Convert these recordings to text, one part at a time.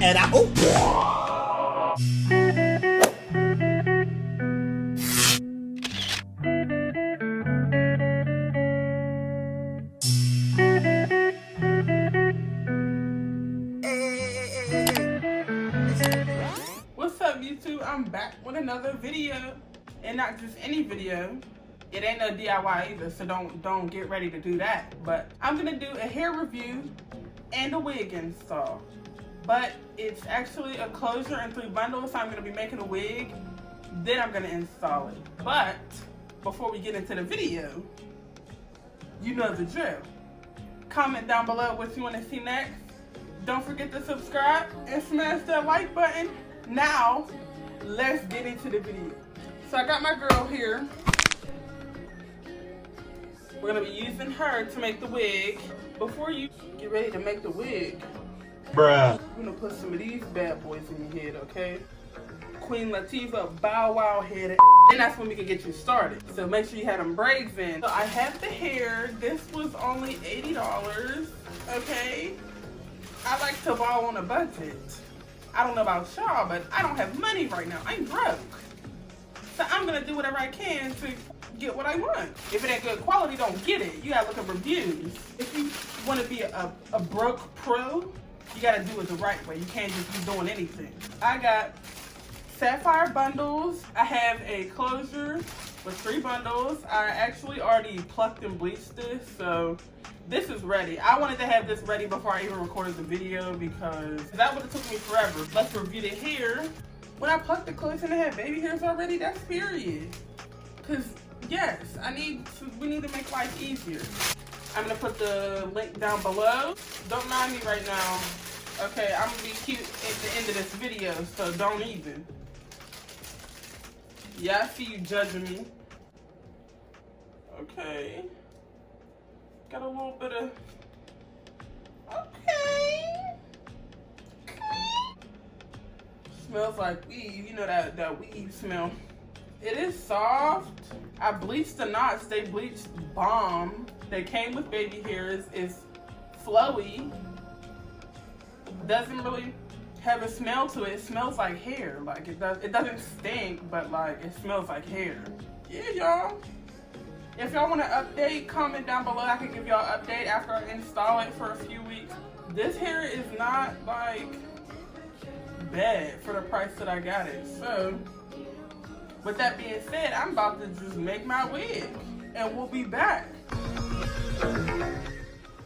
and I What's up, YouTube? I'm back with another video, and not just any video. It ain't no DIY either, so don't get ready to do that. But I'm gonna do a hair review and a wig install. But it's actually a closure in 3 bundles, so I'm gonna be making a wig, then I'm gonna install it. But before we get into the video, you know the drill. Comment down below what you want to see next. Don't forget to subscribe and smash that like button. Now, let's get into the video. So I got my girl here. We're gonna be using her to make the wig. Before you get ready to make the wig, bruh, we're gonna put some of these bad boys in your head, okay? Queen Latifah, Bow Wow head, and that's when we can get you started. So make sure you have them braids in. So I have the hair. This was only $80, okay? I like to ball on a budget. I don't know about y'all, but I don't have money right now. I'm broke. So I'm gonna do whatever I can to get what I want. If it ain't good quality, don't get it. You gotta look at reviews. If you wanna be a broke pro, you gotta do it the right way. You can't just be doing anything. I got Sapphire bundles. I have a closure with 3 bundles. I actually already plucked and bleached this, so this is ready. I wanted to have this ready before I even recorded the video because that would have took me forever. Let's review the hair. When I plucked the closure and it had baby hairs already, that's period. Cause yes, we need to make life easier. I'm gonna put the link down below. Don't mind me right now. Okay, I'm gonna be cute at the end of this video, so don't even. Yeah, I see you judging me. Okay. Got a little bit of... Okay. Smells like weed. You know that weed smell. It is soft. I bleached the knots. They bleached bomb. They came with baby hairs. It's flowy. Doesn't really have a smell to it. It smells like hair. Like it doesn't stink, but like it smells like hair. Yeah, y'all. If y'all want to update, comment down below. I can give y'all an update after I install it for a few weeks. This hair is not like bad for the price that I got it. So with that being said, I'm about to just make my wig and we'll be back.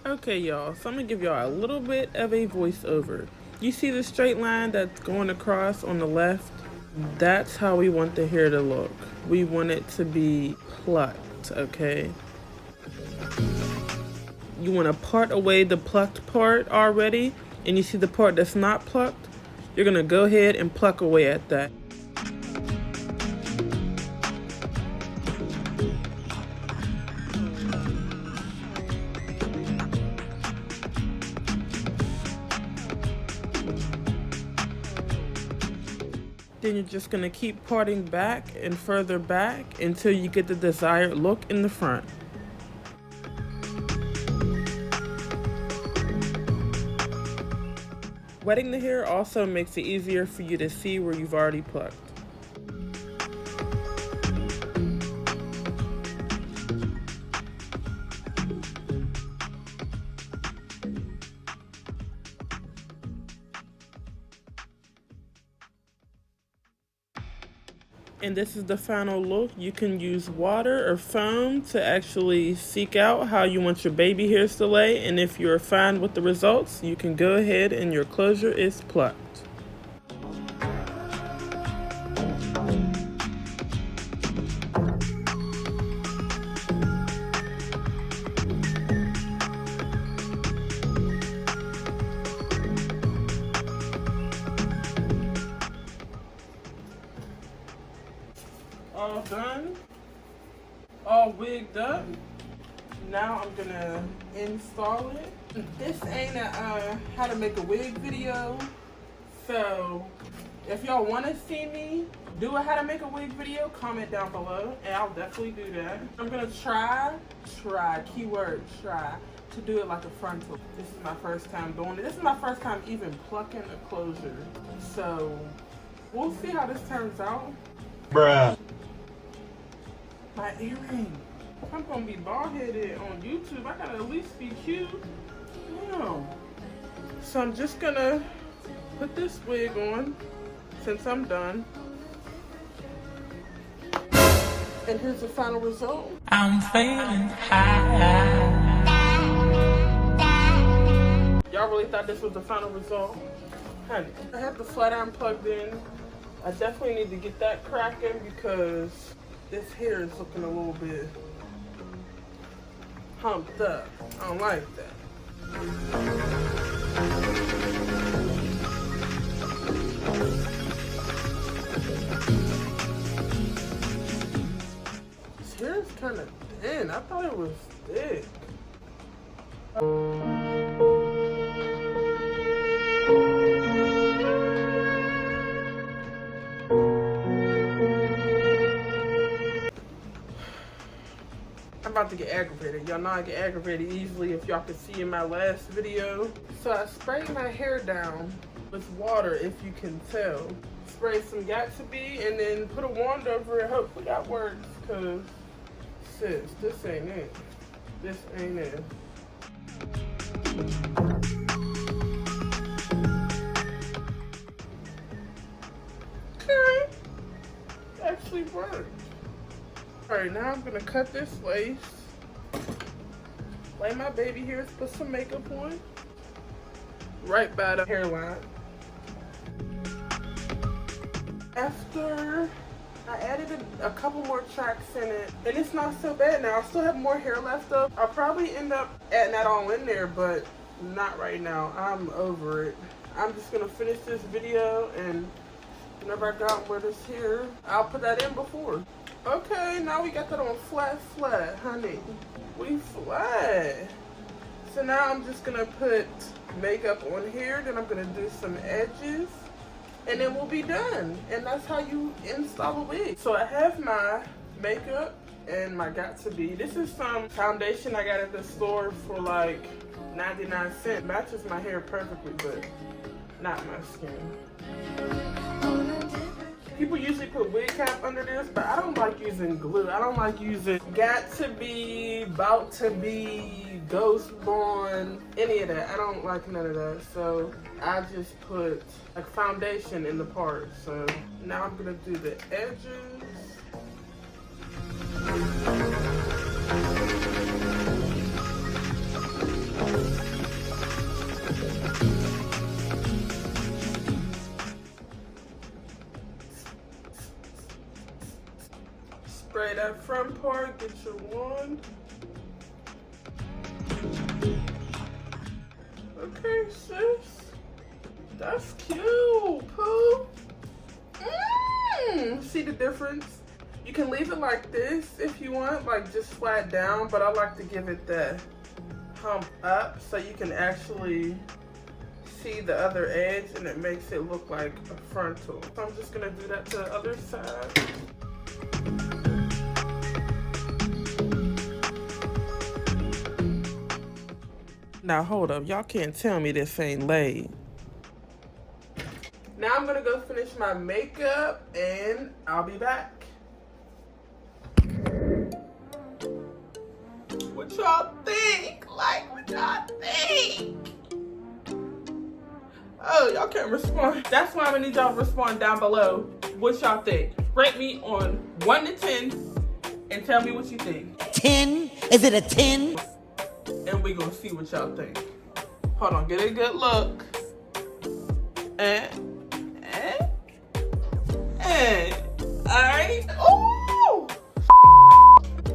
Okay, y'all, so I'm gonna give y'all a little bit of a voiceover. You see the straight line that's going across on the left? That's how we want the hair to look. We want it to be plucked, okay? You want to part away the plucked part already, and you see the part that's not plucked? You're gonna go ahead and pluck away at that. Then you're just gonna keep parting back and further back until you get the desired look in the front. Wetting the hair also makes it easier for you to see where you've already plucked. And this is the final look. You can use water or foam to actually seek out how you want your baby hairs to lay. And if you're fine with the results, you can go ahead and your closure is plucked. All done, all wigged up. Now I'm gonna install it. This ain't a how to make a wig video, so If y'all want to see me do a how to make a wig video, comment down below and I'll definitely do that. I'm gonna try, keyword try, to do it like a frontal. This is my first time doing it. This is my first time even plucking a closure. So we'll see how this turns out. Bruh. My earring. I'm gonna be bald-headed on YouTube. I gotta at least be cute. No. So I'm just gonna put this wig on since I'm done. And here's the final result. I'm feeling high. Y'all really thought this was the final result? Honey, I have the flat iron plugged in. I definitely need to get that cracking because this hair is looking a little bit humped up. I don't like that. This hair is kind of thin. I thought it was thick. I'm about to get aggravated. Y'all know I get aggravated easily if y'all could see in my last video. So I sprayed my hair down with water, if you can tell. Spray some Gatsby and then put a wand over it. Hopefully that works, cause sis, this ain't it. This ain't it. Okay, actually worked. Alright, now I'm gonna cut this lace, lay my baby hairs, put some makeup on, right by the hairline. After I added a couple more tracks in it, and it's not so bad now. I still have more hair left up. I'll probably end up adding that all in there, but not right now. I'm over it. I'm just gonna finish this video, and whenever I got where this hair, I'll put that in before. Okay, now we got that on flat, honey. We flat. So now I'm just gonna put makeup on here, then I'm gonna do some edges, and then we'll be done. And that's how you install a wig. So I have my makeup and my Gatsby. This is some foundation I got at the store for like 99 cents. Matches my hair perfectly, but not my skin. People usually put wig cap under this, but I don't like using glue. I don't like using got to be, about to be, ghost born, any of that. I don't like none of that. So I just put like foundation in the parts. So now I'm gonna do the edges. Spray that front part, get your wand. Okay, sis. That's cute, Pooh. See the difference? You can leave it like this if you want, like just flat down, but I like to give it the hump up so you can actually see the other edge and it makes it look like a frontal. So I'm just gonna do that to the other side. Now hold up, y'all can't tell me this ain't laid. Now I'm gonna go finish my makeup and I'll be back. What y'all think? Like, what y'all think? Oh, y'all can't respond. That's why I'm gonna need y'all to respond down below. What y'all think? Rate me on 1 to 10 and tell me what you think. 10? Is it a 10? And we gonna see what y'all think. Hold on, get a good look. Alright. Oh!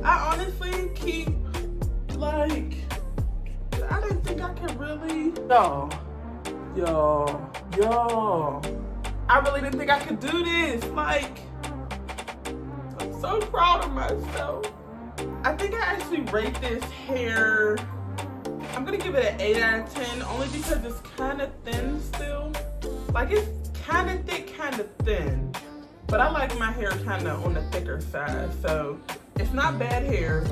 I honestly keep, like, I didn't think I could really, yo. I really didn't think I could do this. Like, I'm so proud of myself. I think I actually rate this hair, I'm gonna give it an 8 out of 10, only because it's kind of thin still. Like, it's kind of thick, kind of thin. But I like my hair kind of on the thicker side. So it's not bad hair.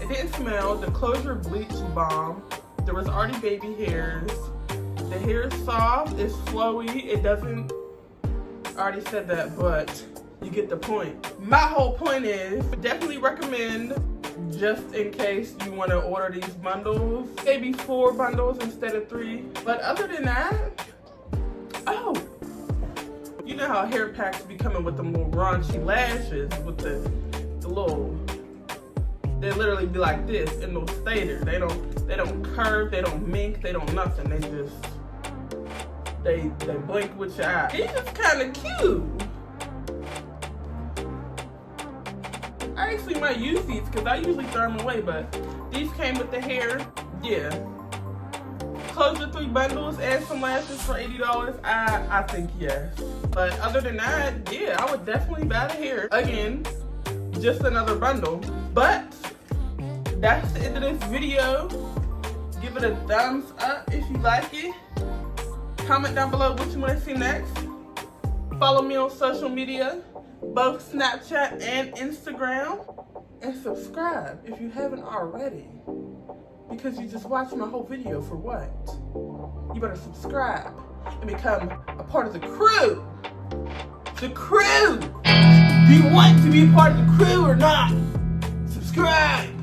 It didn't smell. The closure bleach bomb. There was already baby hairs. The hair is soft. It's flowy. It doesn't, I already said that, but you get the point. My whole point is definitely recommend, just in case you want to order these bundles, maybe 4 bundles instead of 3. But other than that, oh, you know how hair packs be coming with them little raunchy lashes with the little, they literally be like this and they'll stay there. They don't curve, they don't mink, they don't nothing. They just, they blink with your eye. These is kind of cute. I actually might use these because I usually throw them away, but these came with the hair. Yeah. Close the 3 bundles, add some lashes for $80. I think yes. But other than that, yeah, I would definitely buy the hair. Again, just another bundle. But that's the end of this video. Give it a thumbs up if you like it. Comment down below what you want to see next. Follow me on social media, both Snapchat and Instagram. And subscribe if you haven't already. Because you just watched my whole video for what? You better subscribe and become a part of the crew. The crew! Do you want to be a part of the crew or not? Subscribe!